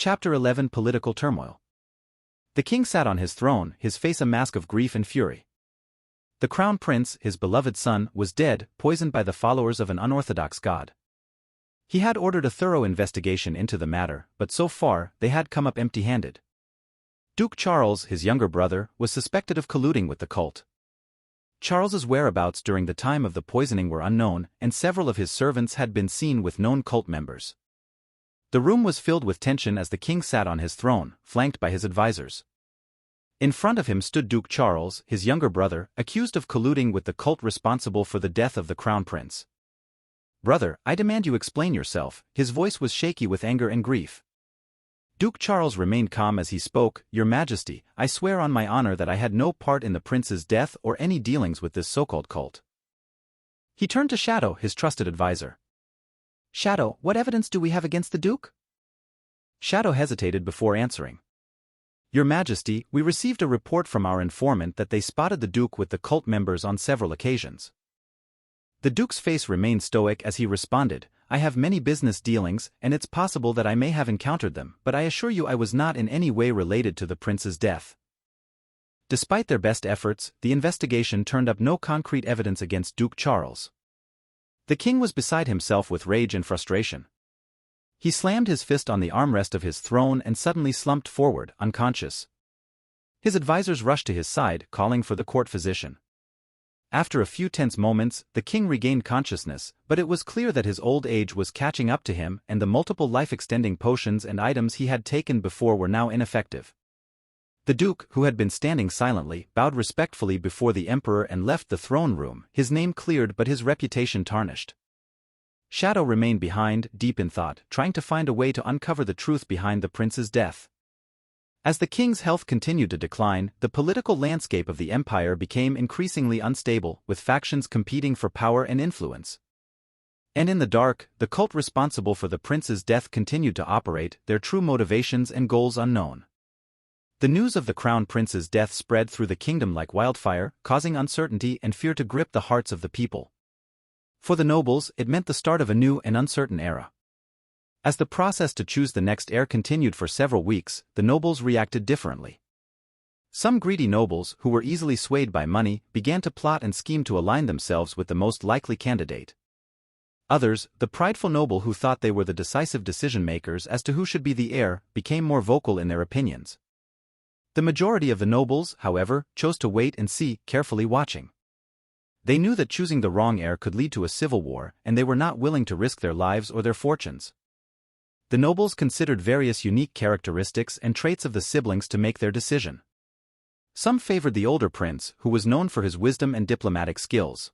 Chapter 11 Political Turmoil. The king sat on his throne, his face a mask of grief and fury. The crown prince, his beloved son, was dead, poisoned by the followers of an unorthodox god. He had ordered a thorough investigation into the matter, but so far, they had come up empty-handed. Duke Charles, his younger brother, was suspected of colluding with the cult. Charles's whereabouts during the time of the poisoning were unknown, and several of his servants had been seen with known cult members. The room was filled with tension as the king sat on his throne, flanked by his advisors. In front of him stood Duke Charles, his younger brother, accused of colluding with the cult responsible for the death of the crown prince. "Brother, I demand you explain yourself." His voice was shaky with anger and grief. Duke Charles remained calm as he spoke. "Your Majesty, I swear on my honor that I had no part in the prince's death or any dealings with this so-called cult." He turned to Shadow, his trusted advisor. "Shadow, what evidence do we have against the Duke?" Shadow hesitated before answering. "Your Majesty, we received a report from our informant that they spotted the Duke with the cult members on several occasions." The Duke's face remained stoic as he responded, "I have many business dealings, and it's possible that I may have encountered them, but I assure you I was not in any way related to the prince's death." Despite their best efforts, the investigation turned up no concrete evidence against Duke Charles. The king was beside himself with rage and frustration. He slammed his fist on the armrest of his throne and suddenly slumped forward, unconscious. His advisors rushed to his side, calling for the court physician. After a few tense moments, the king regained consciousness, but it was clear that his old age was catching up to him and the multiple life-extending potions and items he had taken before were now ineffective. The Duke, who had been standing silently, bowed respectfully before the Emperor and left the throne room, his name cleared but his reputation tarnished. Shadow remained behind, deep in thought, trying to find a way to uncover the truth behind the prince's death. As the king's health continued to decline, the political landscape of the empire became increasingly unstable, with factions competing for power and influence. And in the dark, the cult responsible for the prince's death continued to operate, their true motivations and goals unknown. The news of the crown prince's death spread through the kingdom like wildfire, causing uncertainty and fear to grip the hearts of the people. For the nobles, it meant the start of a new and uncertain era. As the process to choose the next heir continued for several weeks, the nobles reacted differently. Some greedy nobles, who were easily swayed by money, began to plot and scheme to align themselves with the most likely candidate. Others, the prideful noble who thought they were the decisive decision-makers as to who should be the heir, became more vocal in their opinions. The majority of the nobles, however, chose to wait and see, carefully watching. They knew that choosing the wrong heir could lead to a civil war, and they were not willing to risk their lives or their fortunes. The nobles considered various unique characteristics and traits of the siblings to make their decision. Some favored the older prince, who was known for his wisdom and diplomatic skills.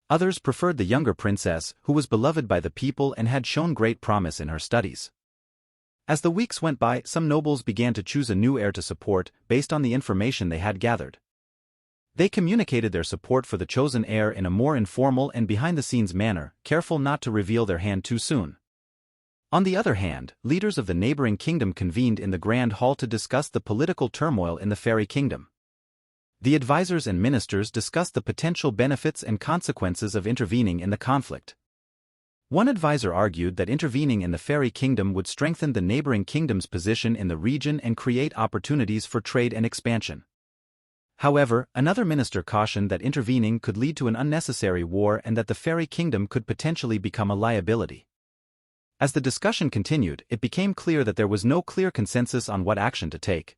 Others preferred the younger princess, who was beloved by the people and had shown great promise in her studies. As the weeks went by, some nobles began to choose a new heir to support, based on the information they had gathered. They communicated their support for the chosen heir in a more informal and behind-the-scenes manner, careful not to reveal their hand too soon. On the other hand, leaders of the neighboring kingdom convened in the Grand Hall to discuss the political turmoil in the Fairy Kingdom. The advisors and ministers discussed the potential benefits and consequences of intervening in the conflict. One advisor argued that intervening in the Fairy Kingdom would strengthen the neighboring kingdom's position in the region and create opportunities for trade and expansion. However, another minister cautioned that intervening could lead to an unnecessary war and that the Fairy Kingdom could potentially become a liability. As the discussion continued, it became clear that there was no clear consensus on what action to take.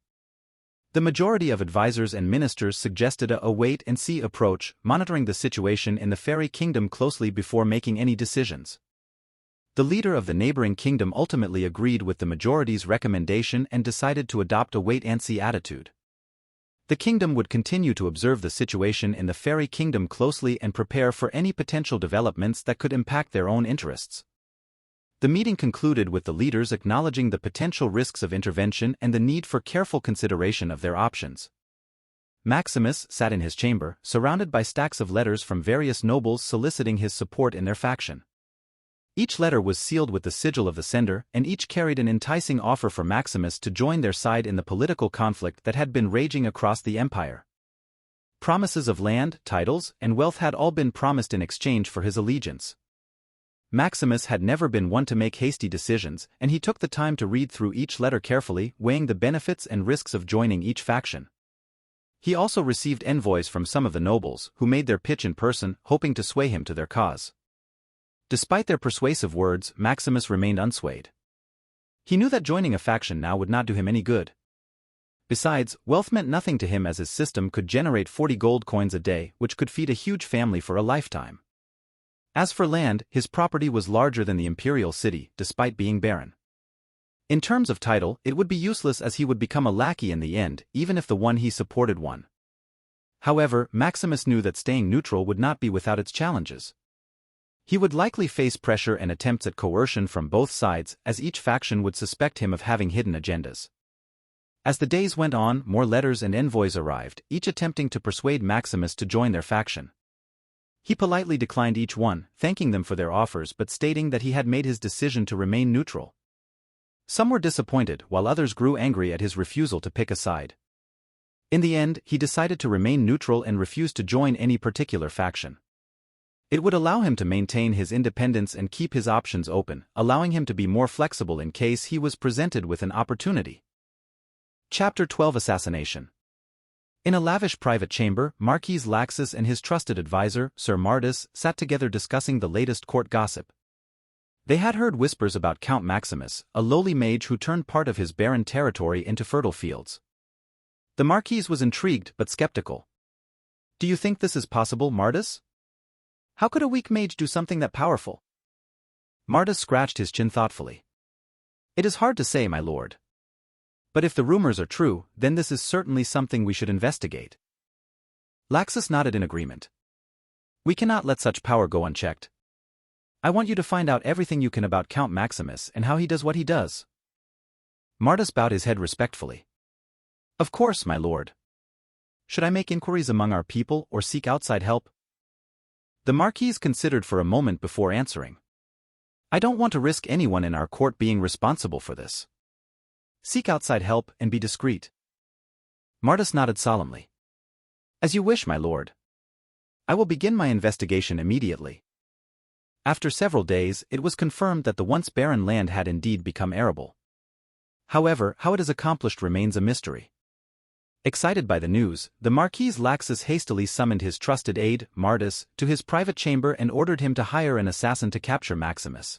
The majority of advisors and ministers suggested a wait-and-see approach, monitoring the situation in the Fairy Kingdom closely before making any decisions. The leader of the neighboring kingdom ultimately agreed with the majority's recommendation and decided to adopt a wait-and-see attitude. The kingdom would continue to observe the situation in the Fairy Kingdom closely and prepare for any potential developments that could impact their own interests. The meeting concluded with the leaders acknowledging the potential risks of intervention and the need for careful consideration of their options. Maximus sat in his chamber, surrounded by stacks of letters from various nobles soliciting his support in their faction. Each letter was sealed with the sigil of the sender, and each carried an enticing offer for Maximus to join their side in the political conflict that had been raging across the empire. Promises of land, titles, and wealth had all been promised in exchange for his allegiance. Maximus had never been one to make hasty decisions, and he took the time to read through each letter carefully, weighing the benefits and risks of joining each faction. He also received envoys from some of the nobles, who made their pitch in person, hoping to sway him to their cause. Despite their persuasive words, Maximus remained unswayed. He knew that joining a faction now would not do him any good. Besides, wealth meant nothing to him, as his system could generate 40 gold coins a day, which could feed a huge family for a lifetime. As for land, his property was larger than the imperial city, despite being barren. In terms of title, it would be useless, as he would become a lackey in the end, even if the one he supported won. However, Maximus knew that staying neutral would not be without its challenges. He would likely face pressure and attempts at coercion from both sides, as each faction would suspect him of having hidden agendas. As the days went on, more letters and envoys arrived, each attempting to persuade Maximus to join their faction. He politely declined each one, thanking them for their offers but stating that he had made his decision to remain neutral. Some were disappointed, while others grew angry at his refusal to pick a side. In the end, he decided to remain neutral and refused to join any particular faction. It would allow him to maintain his independence and keep his options open, allowing him to be more flexible in case he was presented with an opportunity. Chapter 12: Assassination. In a lavish private chamber, Marquis Laxus and his trusted advisor, Sir Martus, sat together discussing the latest court gossip. They had heard whispers about Count Maximus, a lowly mage who turned part of his barren territory into fertile fields. The Marquis was intrigued but skeptical. "Do you think this is possible, Martus? How could a weak mage do something that powerful?" Martus scratched his chin thoughtfully. "It is hard to say, my lord. But if the rumors are true, then this is certainly something we should investigate." Laxus nodded in agreement. "We cannot let such power go unchecked. I want you to find out everything you can about Count Maximus and how he does what he does." Martus bowed his head respectfully. "Of course, my lord. Should I make inquiries among our people or seek outside help?" The Marquis considered for a moment before answering. "I don't want to risk anyone in our court being responsible for this. Seek outside help and be discreet." Martus nodded solemnly. "As you wish, my lord. I will begin my investigation immediately." After several days, it was confirmed that the once barren land had indeed become arable. However, how it is accomplished remains a mystery. Excited by the news, the Marquis Laxus hastily summoned his trusted aide, Martus, to his private chamber and ordered him to hire an assassin to capture Maximus.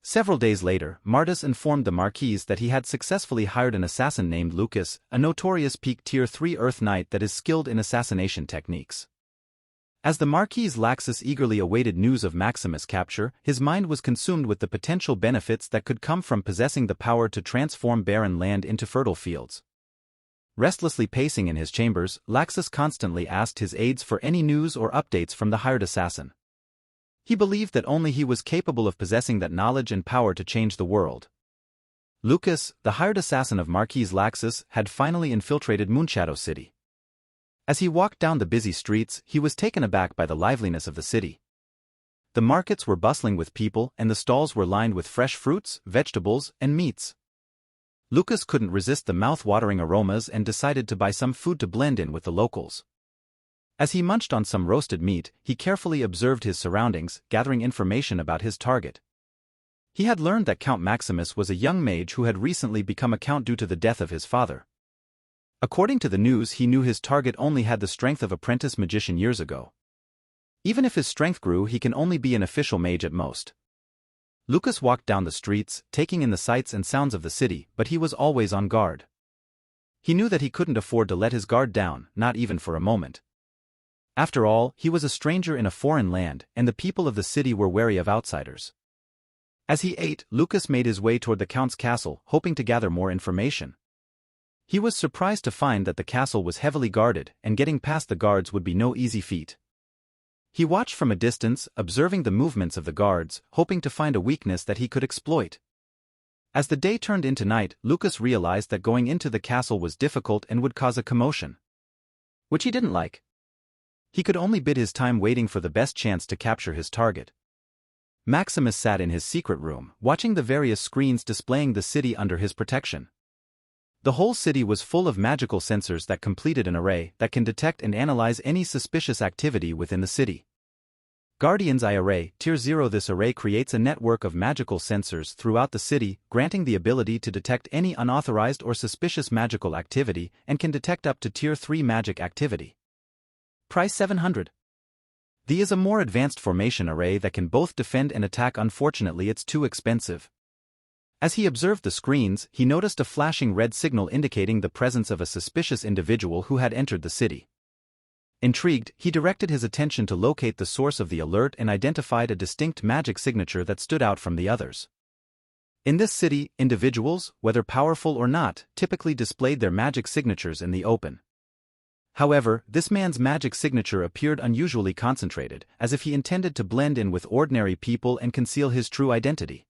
Several days later, Martus informed the Marquis that he had successfully hired an assassin named Lucas, a notorious peak Tier 3 Earth Knight that is skilled in assassination techniques. As the Marquis Laxus eagerly awaited news of Maximus' capture, his mind was consumed with the potential benefits that could come from possessing the power to transform barren land into fertile fields. Restlessly pacing in his chambers, Laxus constantly asked his aides for any news or updates from the hired assassin. He believed that only he was capable of possessing that knowledge and power to change the world. Lucas, the hired assassin of Marquis Laxus, had finally infiltrated Moonshadow City. As he walked down the busy streets, he was taken aback by the liveliness of the city. The markets were bustling with people and the stalls were lined with fresh fruits, vegetables, and meats. Lucas couldn't resist the mouth-watering aromas and decided to buy some food to blend in with the locals. As he munched on some roasted meat, he carefully observed his surroundings, gathering information about his target. He had learned that Count Maximus was a young mage who had recently become a count due to the death of his father. According to the news, he knew his target only had the strength of apprentice magician years ago. Even if his strength grew, he can only be an official mage at most. Lucas walked down the streets, taking in the sights and sounds of the city, but he was always on guard. He knew that he couldn't afford to let his guard down, not even for a moment. After all, he was a stranger in a foreign land, and the people of the city were wary of outsiders. As he ate, Lucas made his way toward the Count's castle, hoping to gather more information. He was surprised to find that the castle was heavily guarded, and getting past the guards would be no easy feat. He watched from a distance, observing the movements of the guards, hoping to find a weakness that he could exploit. As the day turned into night, Lucas realized that going into the castle was difficult and would cause a commotion, which he didn't like. He could only bide his time waiting for the best chance to capture his target. Maximus sat in his secret room, watching the various screens displaying the city under his protection. The whole city was full of magical sensors that completed an array that can detect and analyze any suspicious activity within the city. Guardian's Eye Array, Tier 0. This array creates a network of magical sensors throughout the city, granting the ability to detect any unauthorized or suspicious magical activity and can detect up to Tier 3 magic activity. Price 700. The is a more advanced formation array that can both defend and attack. Unfortunately, it's too expensive. As he observed the screens, he noticed a flashing red signal indicating the presence of a suspicious individual who had entered the city. Intrigued, he directed his attention to locate the source of the alert and identified a distinct magic signature that stood out from the others. In this city, individuals, whether powerful or not, typically displayed their magic signatures in the open. However, this man's magic signature appeared unusually concentrated, as if he intended to blend in with ordinary people and conceal his true identity.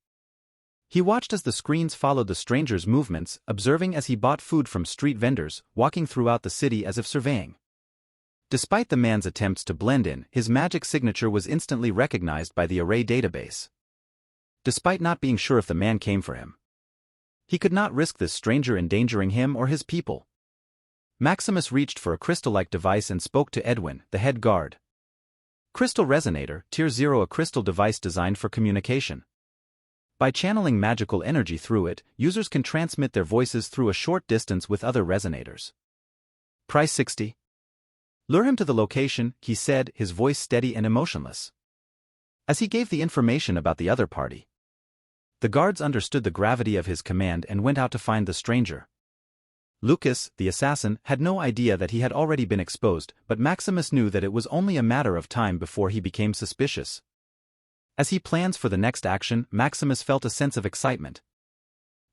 He watched as the screens followed the stranger's movements, observing as he bought food from street vendors, walking throughout the city as if surveying. Despite the man's attempts to blend in, his magic signature was instantly recognized by the array database. Despite not being sure if the man came for him, he could not risk this stranger endangering him or his people. Maximus reached for a crystal-like device and spoke to Edwin, the head guard. Crystal Resonator, Tier 0. A crystal device designed for communication. By channeling magical energy through it, users can transmit their voices through a short distance with other resonators. Price 60. Lure him to the location, he said, his voice steady and emotionless. As he gave the information about the other party, the guards understood the gravity of his command and went out to find the stranger. Lucas, the assassin, had no idea that he had already been exposed, but Maximus knew that it was only a matter of time before he became suspicious. As he plans for the next action, Maximus felt a sense of excitement.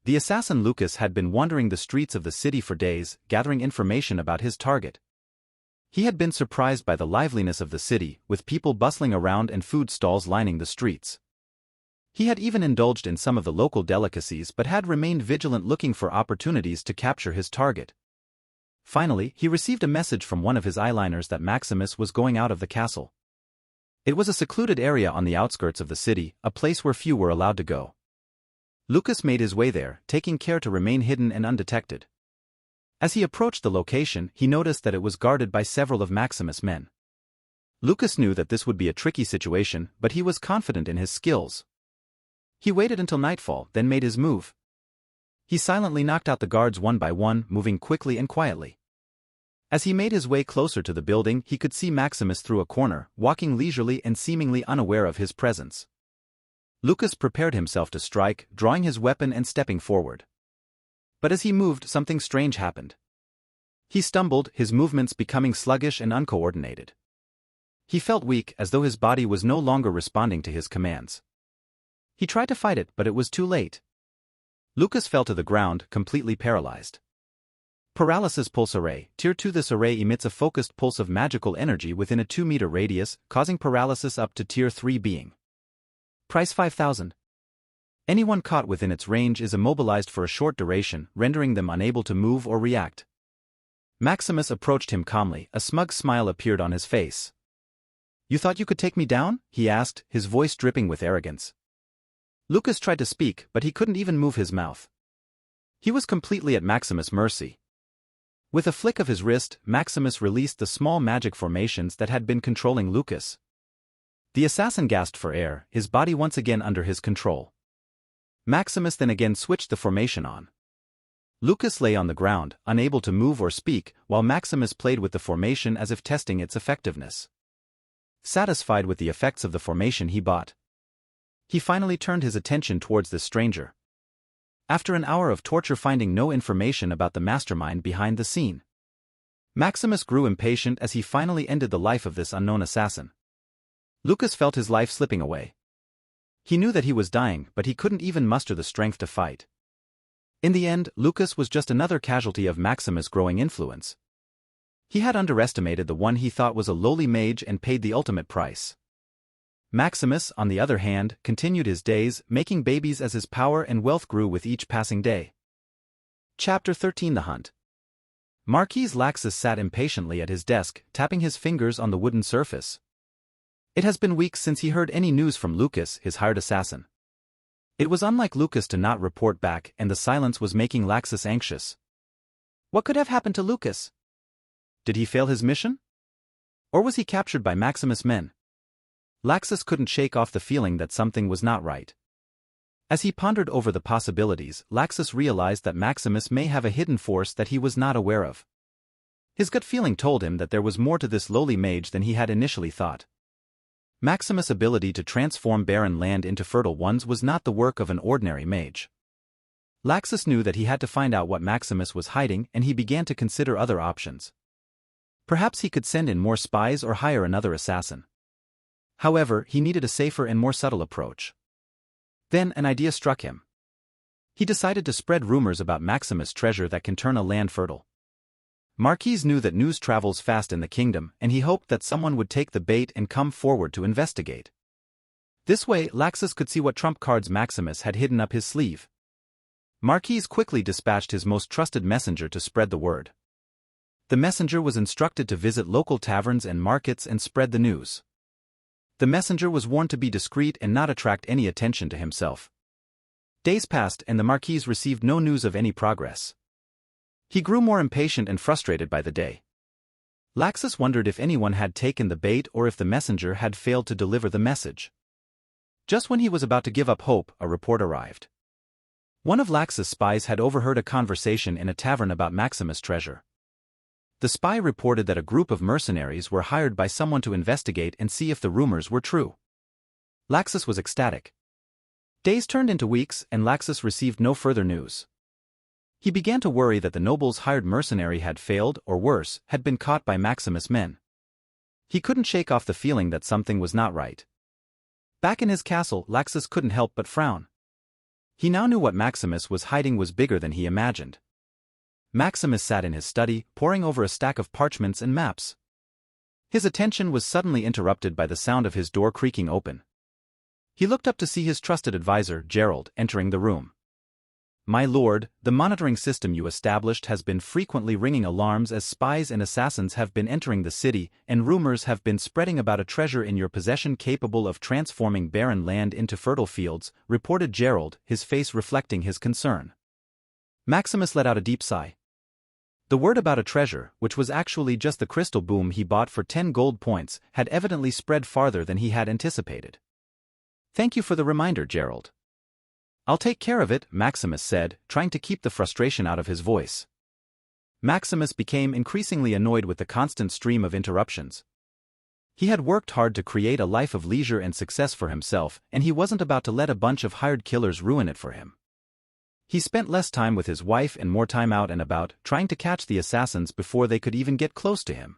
The assassin Lucas had been wandering the streets of the city for days, gathering information about his target. He had been surprised by the liveliness of the city, with people bustling around and food stalls lining the streets. He had even indulged in some of the local delicacies but had remained vigilant, looking for opportunities to capture his target. Finally, he received a message from one of his eyeliners that Maximus was going out of the castle. It was a secluded area on the outskirts of the city, a place where few were allowed to go. Lucas made his way there, taking care to remain hidden and undetected. As he approached the location, he noticed that it was guarded by several of Maximus' men. Lucas knew that this would be a tricky situation, but he was confident in his skills. He waited until nightfall, then made his move. He silently knocked out the guards one by one, moving quickly and quietly. As he made his way closer to the building, he could see Maximus through a corner, walking leisurely and seemingly unaware of his presence. Lucas prepared himself to strike, drawing his weapon and stepping forward. But as he moved, something strange happened. He stumbled, his movements becoming sluggish and uncoordinated. He felt weak, as though his body was no longer responding to his commands. He tried to fight it, but it was too late. Lucas fell to the ground, completely paralyzed. Paralysis Pulse Array, Tier 2. This array emits a focused pulse of magical energy within a 2-meter radius, causing paralysis up to Tier 3 being. Price 5,000. Anyone caught within its range is immobilized for a short duration, rendering them unable to move or react. Maximus approached him calmly, a smug smile appeared on his face. "You thought you could take me down?" he asked, his voice dripping with arrogance. Lucas tried to speak, but he couldn't even move his mouth. He was completely at Maximus' mercy. With a flick of his wrist, Maximus released the small magic formations that had been controlling Lucas. The assassin gasped for air, his body once again under his control. Maximus then again switched the formation on. Lucas lay on the ground, unable to move or speak, while Maximus played with the formation as if testing its effectiveness. Satisfied with the effects of the formation he bought, he finally turned his attention towards this stranger. After an hour of torture finding no information about the mastermind behind the scene, Maximus grew impatient as he finally ended the life of this unknown assassin. Lucas felt his life slipping away. He knew that he was dying, but he couldn't even muster the strength to fight. In the end, Lucas was just another casualty of Maximus' growing influence. He had underestimated the one he thought was a lowly mage and paid the ultimate price. Maximus, on the other hand, continued his days, making babies as his power and wealth grew with each passing day. Chapter 13. The Hunt. Marquis Laxus sat impatiently at his desk, tapping his fingers on the wooden surface. It has been weeks since he heard any news from Lucas, his hired assassin. It was unlike Lucas to not report back, and the silence was making Laxus anxious. What could have happened to Lucas? Did he fail his mission? Or was he captured by Maximus' men? Laxus couldn't shake off the feeling that something was not right. As he pondered over the possibilities, Laxus realized that Maximus may have a hidden force that he was not aware of. His gut feeling told him that there was more to this lowly mage than he had initially thought. Maximus' ability to transform barren land into fertile ones was not the work of an ordinary mage. Laxus knew that he had to find out what Maximus was hiding, and he began to consider other options. Perhaps he could send in more spies or hire another assassin. However, he needed a safer and more subtle approach. Then an idea struck him. He decided to spread rumors about Maximus' treasure that can turn a land fertile. Marquis knew that news travels fast in the kingdom, and he hoped that someone would take the bait and come forward to investigate. This way, Laxus could see what trump cards Maximus had hidden up his sleeve. Marquis quickly dispatched his most trusted messenger to spread the word. The messenger was instructed to visit local taverns and markets and spread the news. The messenger was warned to be discreet and not attract any attention to himself. Days passed and the Marquis received no news of any progress. He grew more impatient and frustrated by the day. Laxus wondered if anyone had taken the bait or if the messenger had failed to deliver the message. Just when he was about to give up hope, a report arrived. One of Laxus' spies had overheard a conversation in a tavern about Maximus' treasure. The spy reported that a group of mercenaries were hired by someone to investigate and see if the rumors were true. Laxus was ecstatic. Days turned into weeks and Laxus received no further news. He began to worry that the noble's hired mercenary had failed, or worse, had been caught by Maximus' men. He couldn't shake off the feeling that something was not right. Back in his castle, Laxus couldn't help but frown. He now knew what Maximus was hiding was bigger than he imagined. Maximus sat in his study, poring over a stack of parchments and maps. His attention was suddenly interrupted by the sound of his door creaking open. He looked up to see his trusted advisor, Gerald, entering the room. "My lord, the monitoring system you established has been frequently ringing alarms as spies and assassins have been entering the city, and rumors have been spreading about a treasure in your possession capable of transforming barren land into fertile fields," reported Gerald, his face reflecting his concern. Maximus let out a deep sigh. The word about a treasure, which was actually just the crystal boom he bought for 10 gold points, had evidently spread farther than he had anticipated. "Thank you for the reminder, Gerald. I'll take care of it," Maximus said, trying to keep the frustration out of his voice. Maximus became increasingly annoyed with the constant stream of interruptions. He had worked hard to create a life of leisure and success for himself, and he wasn't about to let a bunch of hired killers ruin it for him. He spent less time with his wife and more time out and about, trying to catch the assassins before they could even get close to him.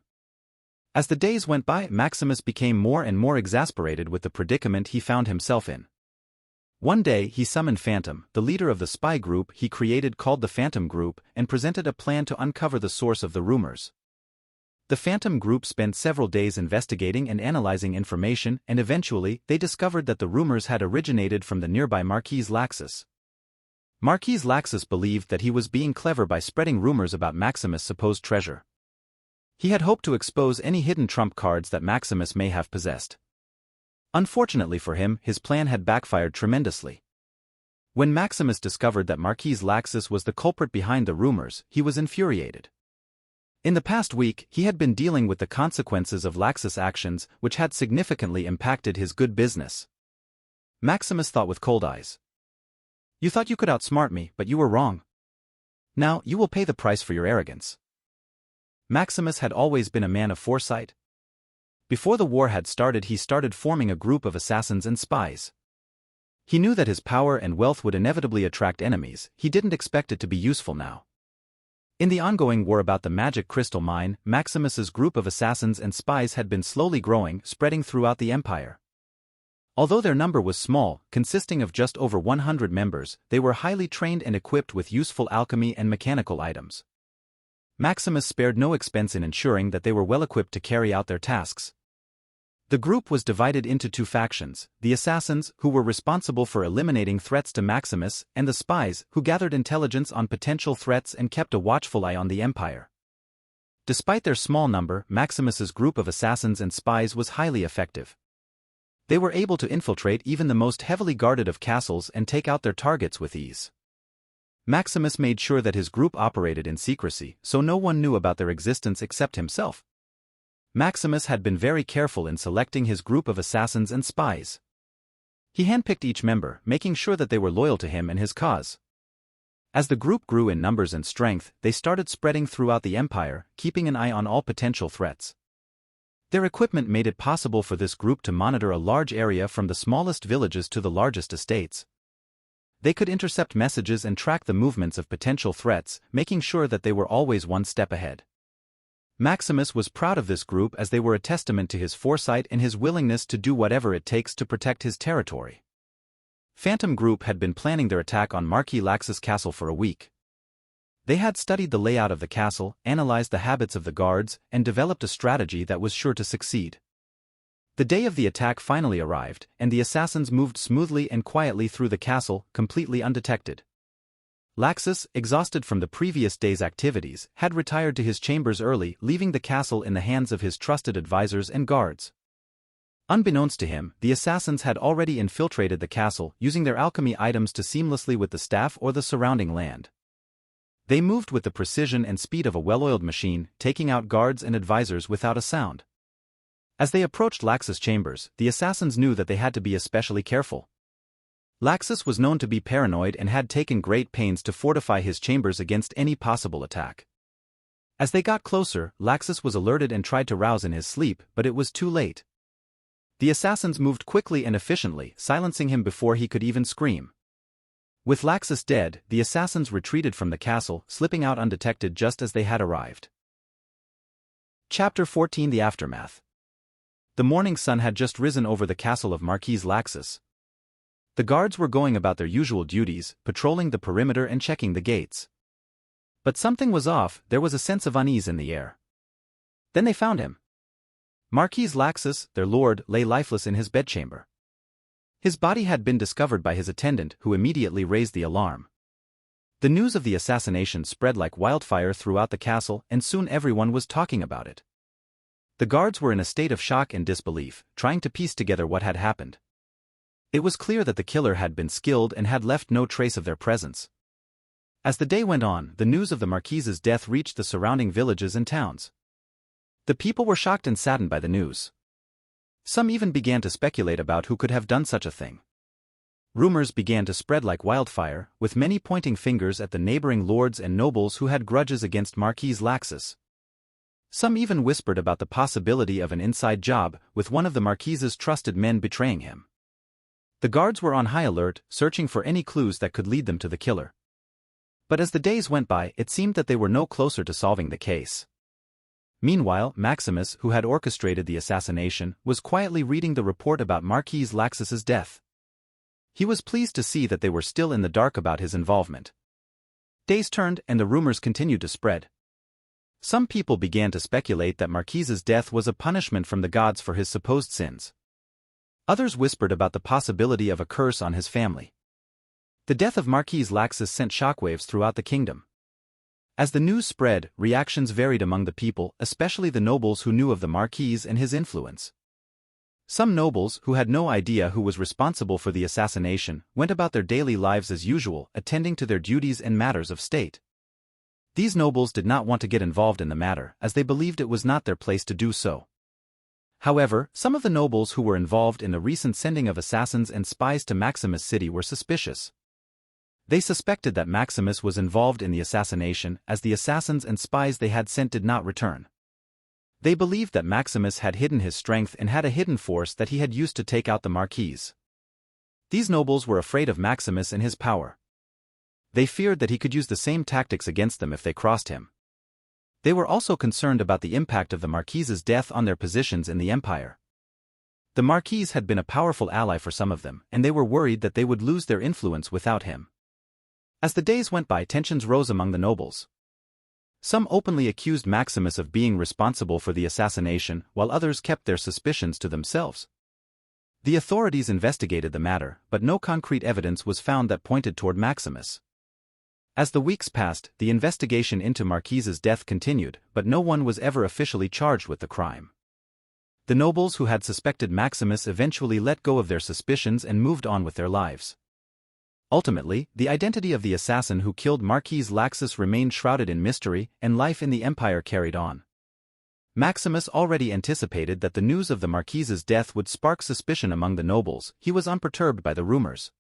As the days went by, Maximus became more and more exasperated with the predicament he found himself in. One day he summoned Phantom, the leader of the spy group he created called the Phantom Group, and presented a plan to uncover the source of the rumors. The Phantom Group spent several days investigating and analyzing information, and eventually they discovered that the rumors had originated from the nearby Marquis Laxus. Marquis Laxus believed that he was being clever by spreading rumors about Maximus' supposed treasure. He had hoped to expose any hidden trump cards that Maximus may have possessed. Unfortunately for him, his plan had backfired tremendously. When Maximus discovered that Marquis Laxus was the culprit behind the rumors, he was infuriated. In the past week, he had been dealing with the consequences of Laxus' actions, which had significantly impacted his good business. Maximus thought with cold eyes. "You thought you could outsmart me, but you were wrong. Now, you will pay the price for your arrogance." Maximus had always been a man of foresight. Before the war had started, he started forming a group of assassins and spies. He knew that his power and wealth would inevitably attract enemies. He didn't expect it to be useful now. In the ongoing war about the magic crystal mine, Maximus's group of assassins and spies had been slowly growing, spreading throughout the empire. Although their number was small, consisting of just over 100 members, they were highly trained and equipped with useful alchemy and mechanical items. Maximus spared no expense in ensuring that they were well equipped to carry out their tasks. The group was divided into two factions: the assassins, who were responsible for eliminating threats to Maximus, and the spies, who gathered intelligence on potential threats and kept a watchful eye on the empire. Despite their small number, Maximus's group of assassins and spies was highly effective. They were able to infiltrate even the most heavily guarded of castles and take out their targets with ease. Maximus made sure that his group operated in secrecy, so no one knew about their existence except himself. Maximus had been very careful in selecting his group of assassins and spies. He handpicked each member, making sure that they were loyal to him and his cause. As the group grew in numbers and strength, they started spreading throughout the empire, keeping an eye on all potential threats. Their equipment made it possible for this group to monitor a large area from the smallest villages to the largest estates. They could intercept messages and track the movements of potential threats, making sure that they were always one step ahead. Maximus was proud of this group as they were a testament to his foresight and his willingness to do whatever it takes to protect his territory. Phantom Group had been planning their attack on Marquis Laxus' castle for a week. They had studied the layout of the castle, analyzed the habits of the guards, and developed a strategy that was sure to succeed. The day of the attack finally arrived, and the assassins moved smoothly and quietly through the castle, completely undetected. Laxus, exhausted from the previous day's activities, had retired to his chambers early, leaving the castle in the hands of his trusted advisors and guards. Unbeknownst to him, the assassins had already infiltrated the castle, using their alchemy items to seamlessly with the staff or the surrounding land. They moved with the precision and speed of a well-oiled machine, taking out guards and advisors without a sound. As they approached Laxus' chambers, the assassins knew that they had to be especially careful. Laxus was known to be paranoid and had taken great pains to fortify his chambers against any possible attack. As they got closer, Laxus was alerted and tried to rouse in his sleep, but it was too late. The assassins moved quickly and efficiently, silencing him before he could even scream. With Laxus dead, the assassins retreated from the castle, slipping out undetected just as they had arrived. Chapter 14: The Aftermath. The morning sun had just risen over the castle of Marquis Laxus. The guards were going about their usual duties, patrolling the perimeter and checking the gates. But something was off. There was a sense of unease in the air. Then they found him. Marquis Laxus, their lord, lay lifeless in his bedchamber. His body had been discovered by his attendant, who immediately raised the alarm. The news of the assassination spread like wildfire throughout the castle, and soon everyone was talking about it. The guards were in a state of shock and disbelief, trying to piece together what had happened. It was clear that the killer had been skilled and had left no trace of their presence. As the day went on, the news of the Marquis's death reached the surrounding villages and towns. The people were shocked and saddened by the news. Some even began to speculate about who could have done such a thing. Rumors began to spread like wildfire, with many pointing fingers at the neighboring lords and nobles who had grudges against Marquis Laxus. Some even whispered about the possibility of an inside job, with one of the Marquis's trusted men betraying him. The guards were on high alert, searching for any clues that could lead them to the killer. But as the days went by, it seemed that they were no closer to solving the case. Meanwhile, Maximus, who had orchestrated the assassination, was quietly reading the report about Marquis Laxus's death. He was pleased to see that they were still in the dark about his involvement. Days turned, and the rumors continued to spread. Some people began to speculate that Marquis's death was a punishment from the gods for his supposed sins. Others whispered about the possibility of a curse on his family. The death of Marquis Laxus sent shockwaves throughout the kingdom. As the news spread, reactions varied among the people, especially the nobles who knew of the Marquis and his influence. Some nobles, who had no idea who was responsible for the assassination, went about their daily lives as usual, attending to their duties and matters of state. These nobles did not want to get involved in the matter, as they believed it was not their place to do so. However, some of the nobles who were involved in the recent sending of assassins and spies to Maximus City were suspicious. They suspected that Maximus was involved in the assassination, as the assassins and spies they had sent did not return. They believed that Maximus had hidden his strength and had a hidden force that he had used to take out the Marquis. These nobles were afraid of Maximus and his power. They feared that he could use the same tactics against them if they crossed him. They were also concerned about the impact of the Marquis's death on their positions in the empire. The Marquis had been a powerful ally for some of them, and they were worried that they would lose their influence without him. As the days went by, tensions rose among the nobles. Some openly accused Maximus of being responsible for the assassination, while others kept their suspicions to themselves. The authorities investigated the matter, but no concrete evidence was found that pointed toward Maximus. As the weeks passed, the investigation into Marquis's death continued, but no one was ever officially charged with the crime. The nobles who had suspected Maximus eventually let go of their suspicions and moved on with their lives. Ultimately, the identity of the assassin who killed Marquis Laxus remained shrouded in mystery, and life in the empire carried on. Maximus already anticipated that the news of the Marquise's death would spark suspicion among the nobles. He was unperturbed by the rumors.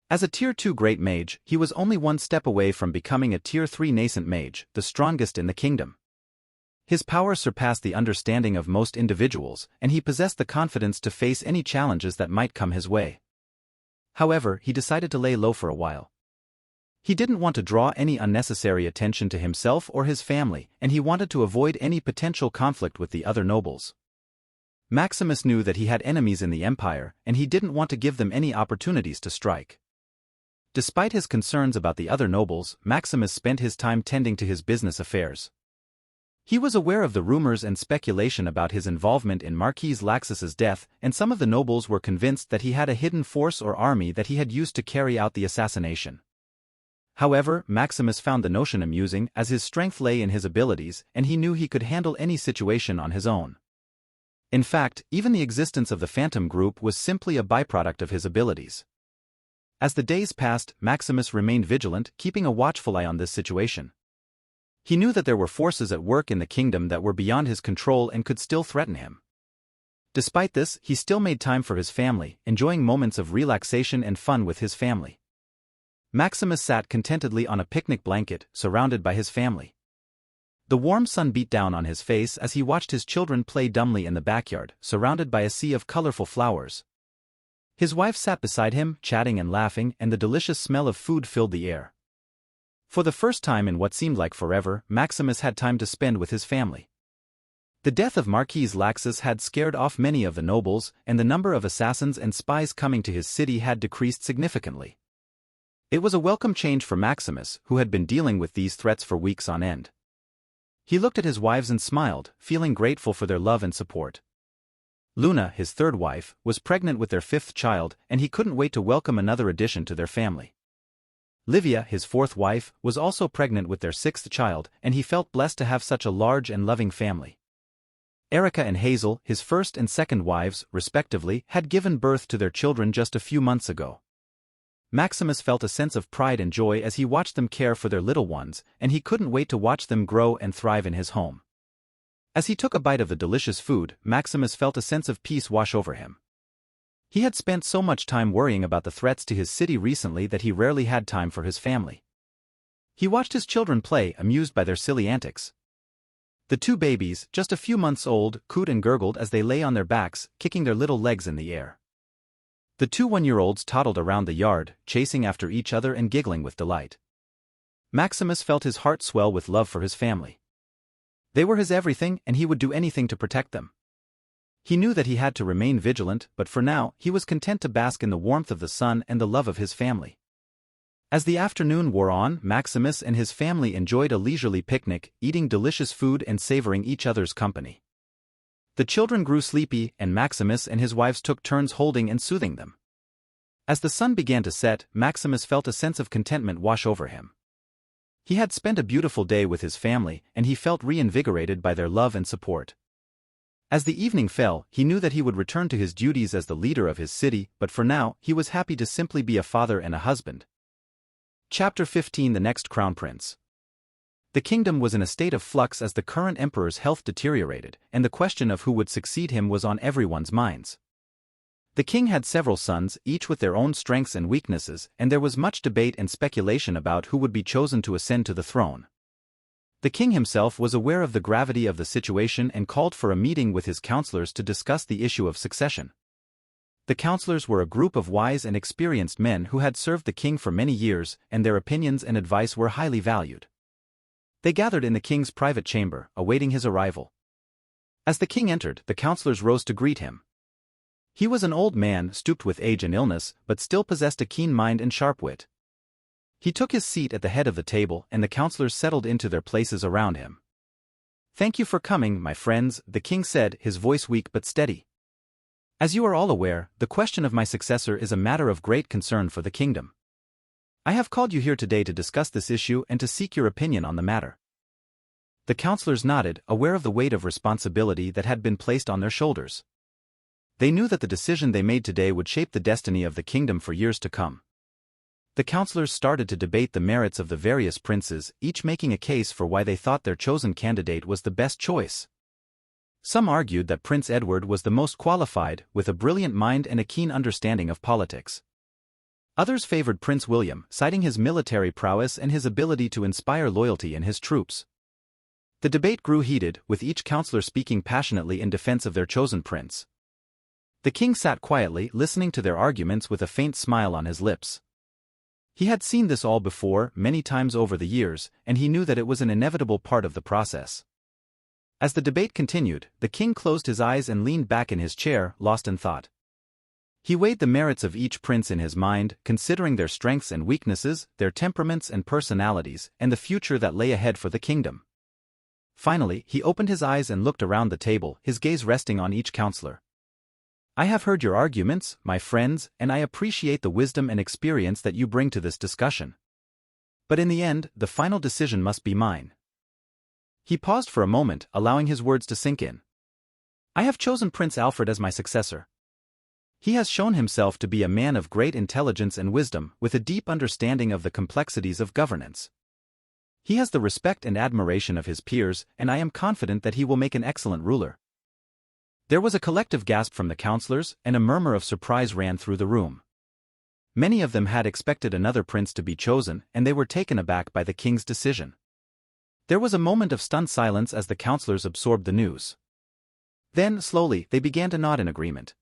As a Tier 2 great mage, he was only one step away from becoming a Tier 3 nascent mage, the strongest in the kingdom. His power surpassed the understanding of most individuals, and he possessed the confidence to face any challenges that might come his way. However, he decided to lay low for a while. He didn't want to draw any unnecessary attention to himself or his family, and he wanted to avoid any potential conflict with the other nobles. Maximus knew that he had enemies in the empire, and he didn't want to give them any opportunities to strike. Despite his concerns about the other nobles, Maximus spent his time tending to his business affairs. He was aware of the rumors and speculation about his involvement in Marquis Laxus's death, and some of the nobles were convinced that he had a hidden force or army that he had used to carry out the assassination. However, Maximus found the notion amusing, as his strength lay in his abilities, and he knew he could handle any situation on his own. In fact, even the existence of the Phantom Group was simply a byproduct of his abilities. As the days passed, Maximus remained vigilant, keeping a watchful eye on this situation. He knew that there were forces at work in the kingdom that were beyond his control and could still threaten him. Despite this, he still made time for his family, enjoying moments of relaxation and fun with his family. Maximus sat contentedly on a picnic blanket, surrounded by his family. The warm sun beat down on his face as he watched his children play dumbly in the backyard, surrounded by a sea of colorful flowers. His wife sat beside him, chatting and laughing, and the delicious smell of food filled the air. For the first time in what seemed like forever, Maximus had time to spend with his family. The death of Marquis Laxus had scared off many of the nobles, and the number of assassins and spies coming to his city had decreased significantly. It was a welcome change for Maximus, who had been dealing with these threats for weeks on end. He looked at his wives and smiled, feeling grateful for their love and support. Luna, his third wife, was pregnant with their fifth child, and he couldn't wait to welcome another addition to their family. Livia, his fourth wife, was also pregnant with their sixth child, and he felt blessed to have such a large and loving family. Erica and Hazel, his first and second wives, respectively, had given birth to their children just a few months ago. Maximus felt a sense of pride and joy as he watched them care for their little ones, and he couldn't wait to watch them grow and thrive in his home. As he took a bite of the delicious food, Maximus felt a sense of peace wash over him. He had spent so much time worrying about the threats to his city recently that he rarely had time for his family. He watched his children play, amused by their silly antics. The two babies, just a few months old, cooed and gurgled as they lay on their backs, kicking their little legs in the air. The two one-year-olds toddled around the yard, chasing after each other and giggling with delight. Maximus felt his heart swell with love for his family. They were his everything, and he would do anything to protect them. He knew that he had to remain vigilant, but for now, he was content to bask in the warmth of the sun and the love of his family. As the afternoon wore on, Maximus and his family enjoyed a leisurely picnic, eating delicious food and savoring each other's company. The children grew sleepy, and Maximus and his wives took turns holding and soothing them. As the sun began to set, Maximus felt a sense of contentment wash over him. He had spent a beautiful day with his family, and he felt reinvigorated by their love and support. As the evening fell, he knew that he would return to his duties as the leader of his city, but for now, he was happy to simply be a father and a husband. Chapter 15: The Next Crown Prince. The kingdom was in a state of flux as the current emperor's health deteriorated, and the question of who would succeed him was on everyone's minds. The king had several sons, each with their own strengths and weaknesses, and there was much debate and speculation about who would be chosen to ascend to the throne. The king himself was aware of the gravity of the situation and called for a meeting with his counselors to discuss the issue of succession. The counselors were a group of wise and experienced men who had served the king for many years, and their opinions and advice were highly valued. They gathered in the king's private chamber, awaiting his arrival. As the king entered, the counselors rose to greet him. He was an old man, stooped with age and illness, but still possessed a keen mind and sharp wit. He took his seat at the head of the table, and the counselors settled into their places around him. "Thank you for coming, my friends," the king said, his voice weak but steady. "As you are all aware, the question of my successor is a matter of great concern for the kingdom. I have called you here today to discuss this issue and to seek your opinion on the matter." The counselors nodded, aware of the weight of responsibility that had been placed on their shoulders. They knew that the decision they made today would shape the destiny of the kingdom for years to come. The counselors started to debate the merits of the various princes, each making a case for why they thought their chosen candidate was the best choice. Some argued that Prince Edward was the most qualified, with a brilliant mind and a keen understanding of politics. Others favored Prince William, citing his military prowess and his ability to inspire loyalty in his troops. The debate grew heated, with each counselor speaking passionately in defense of their chosen prince. The king sat quietly, listening to their arguments with a faint smile on his lips. He had seen this all before, many times over the years, and he knew that it was an inevitable part of the process. As the debate continued, the king closed his eyes and leaned back in his chair, lost in thought. He weighed the merits of each prince in his mind, considering their strengths and weaknesses, their temperaments and personalities, and the future that lay ahead for the kingdom. Finally, he opened his eyes and looked around the table, his gaze resting on each counselor. "I have heard your arguments, my friends, and I appreciate the wisdom and experience that you bring to this discussion. But in the end, the final decision must be mine." He paused for a moment, allowing his words to sink in. "I have chosen Prince Alfred as my successor. He has shown himself to be a man of great intelligence and wisdom, with a deep understanding of the complexities of governance. He has the respect and admiration of his peers, and I am confident that he will make an excellent ruler." There was a collective gasp from the counselors, and a murmur of surprise ran through the room. Many of them had expected another prince to be chosen, and they were taken aback by the king's decision. There was a moment of stunned silence as the counselors absorbed the news. Then, slowly, they began to nod in agreement.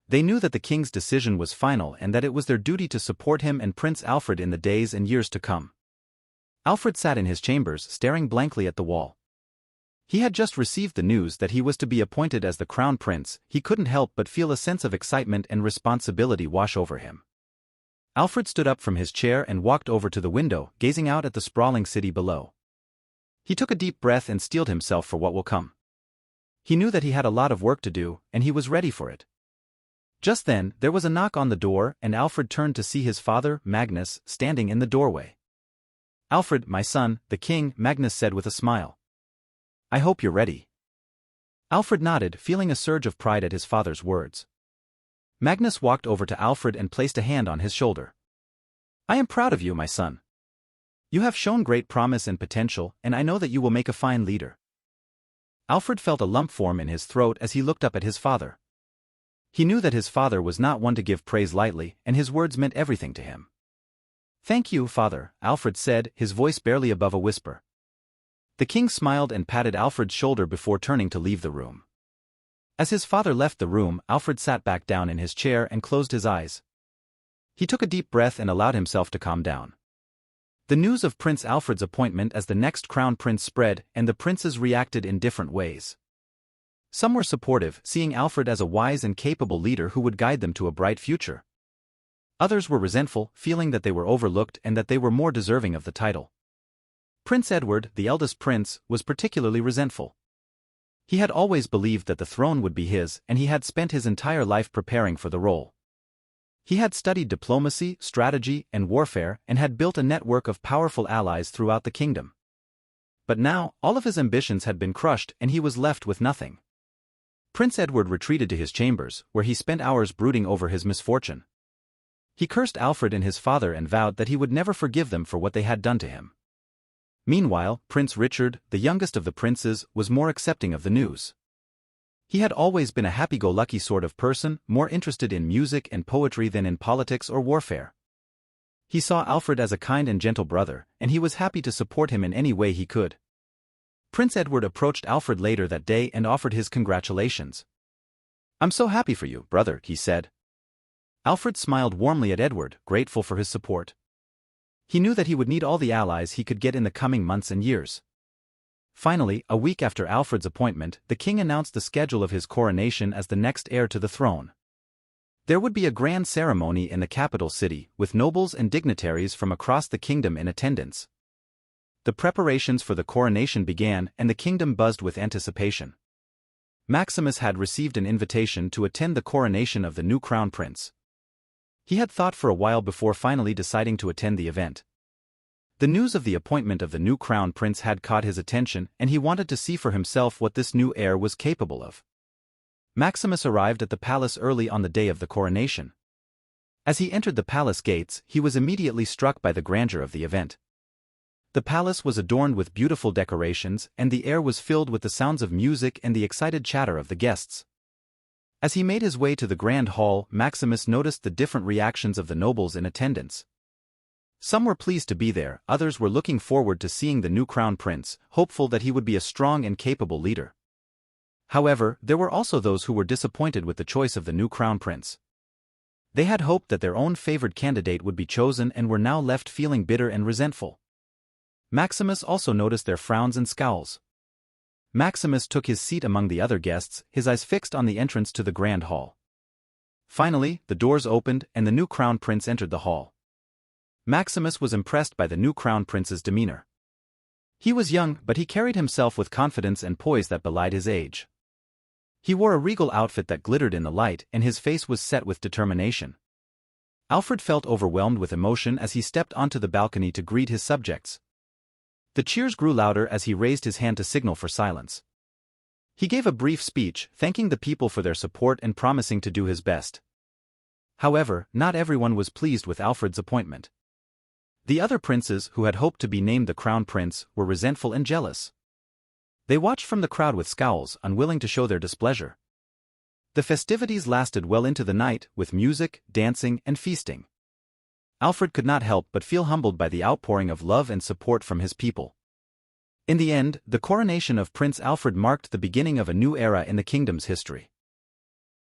They knew that the king's decision was final and that it was their duty to support him and Prince Alfred in the days and years to come. Alfred sat in his chambers, staring blankly at the wall. He had just received the news that he was to be appointed as the crown prince. He couldn't help but feel a sense of excitement and responsibility wash over him. Alfred stood up from his chair and walked over to the window, gazing out at the sprawling city below. He took a deep breath and steeled himself for what will come. He knew that he had a lot of work to do, and he was ready for it. Just then, there was a knock on the door, and Alfred turned to see his father, Magnus, standing in the doorway. "Alfred, my son," the king, Magnus said with a smile. "I hope you're ready." Alfred nodded, feeling a surge of pride at his father's words. Magnus walked over to Alfred and placed a hand on his shoulder. "I am proud of you, my son. You have shown great promise and potential, and I know that you will make a fine leader." Alfred felt a lump form in his throat as he looked up at his father. He knew that his father was not one to give praise lightly, and his words meant everything to him. "Thank you, father," Alfred said, his voice barely above a whisper. The king smiled and patted Alfred's shoulder before turning to leave the room. As his father left the room, Alfred sat back down in his chair and closed his eyes. He took a deep breath and allowed himself to calm down. The news of Prince Alfred's appointment as the next crown prince spread, and the princes reacted in different ways. Some were supportive, seeing Alfred as a wise and capable leader who would guide them to a bright future. Others were resentful, feeling that they were overlooked and that they were more deserving of the title. Prince Edward, the eldest prince, was particularly resentful. He had always believed that the throne would be his, and he had spent his entire life preparing for the role. He had studied diplomacy, strategy, and warfare, and had built a network of powerful allies throughout the kingdom. But now, all of his ambitions had been crushed and he was left with nothing. Prince Edward retreated to his chambers, where he spent hours brooding over his misfortune. He cursed Alfred and his father and vowed that he would never forgive them for what they had done to him. Meanwhile, Prince Richard, the youngest of the princes, was more accepting of the news. He had always been a happy-go-lucky sort of person, more interested in music and poetry than in politics or warfare. He saw Alfred as a kind and gentle brother, and he was happy to support him in any way he could. Prince Edward approached Alfred later that day and offered his congratulations. "I'm so happy for you, brother," he said. Alfred smiled warmly at Edward, grateful for his support. He knew that he would need all the allies he could get in the coming months and years. Finally, a week after Alfred's appointment, the king announced the schedule of his coronation as the next heir to the throne. There would be a grand ceremony in the capital city, with nobles and dignitaries from across the kingdom in attendance. The preparations for the coronation began, and the kingdom buzzed with anticipation. Maximus had received an invitation to attend the coronation of the new crown prince. He had thought for a while before finally deciding to attend the event. The news of the appointment of the new crown prince had caught his attention, and he wanted to see for himself what this new heir was capable of. Maximus arrived at the palace early on the day of the coronation. As he entered the palace gates, he was immediately struck by the grandeur of the event. The palace was adorned with beautiful decorations, and the air was filled with the sounds of music and the excited chatter of the guests. As he made his way to the grand hall, Maximus noticed the different reactions of the nobles in attendance. Some were pleased to be there, others were looking forward to seeing the new crown prince, hopeful that he would be a strong and capable leader. However, there were also those who were disappointed with the choice of the new crown prince. They had hoped that their own favored candidate would be chosen and were now left feeling bitter and resentful. Maximus also noticed their frowns and scowls. Maximus took his seat among the other guests, his eyes fixed on the entrance to the grand hall. Finally, the doors opened and the new crown prince entered the hall. Maximus was impressed by the new crown prince's demeanor. He was young, but he carried himself with confidence and poise that belied his age. He wore a regal outfit that glittered in the light, and his face was set with determination. Alfred felt overwhelmed with emotion as he stepped onto the balcony to greet his subjects. The cheers grew louder as he raised his hand to signal for silence. He gave a brief speech, thanking the people for their support and promising to do his best. However, not everyone was pleased with Alfred's appointment. The other princes, who had hoped to be named the crown prince, were resentful and jealous. They watched from the crowd with scowls, unwilling to show their displeasure. The festivities lasted well into the night, with music, dancing, and feasting. Alfred could not help but feel humbled by the outpouring of love and support from his people. In the end, the coronation of Prince Alfred marked the beginning of a new era in the kingdom's history.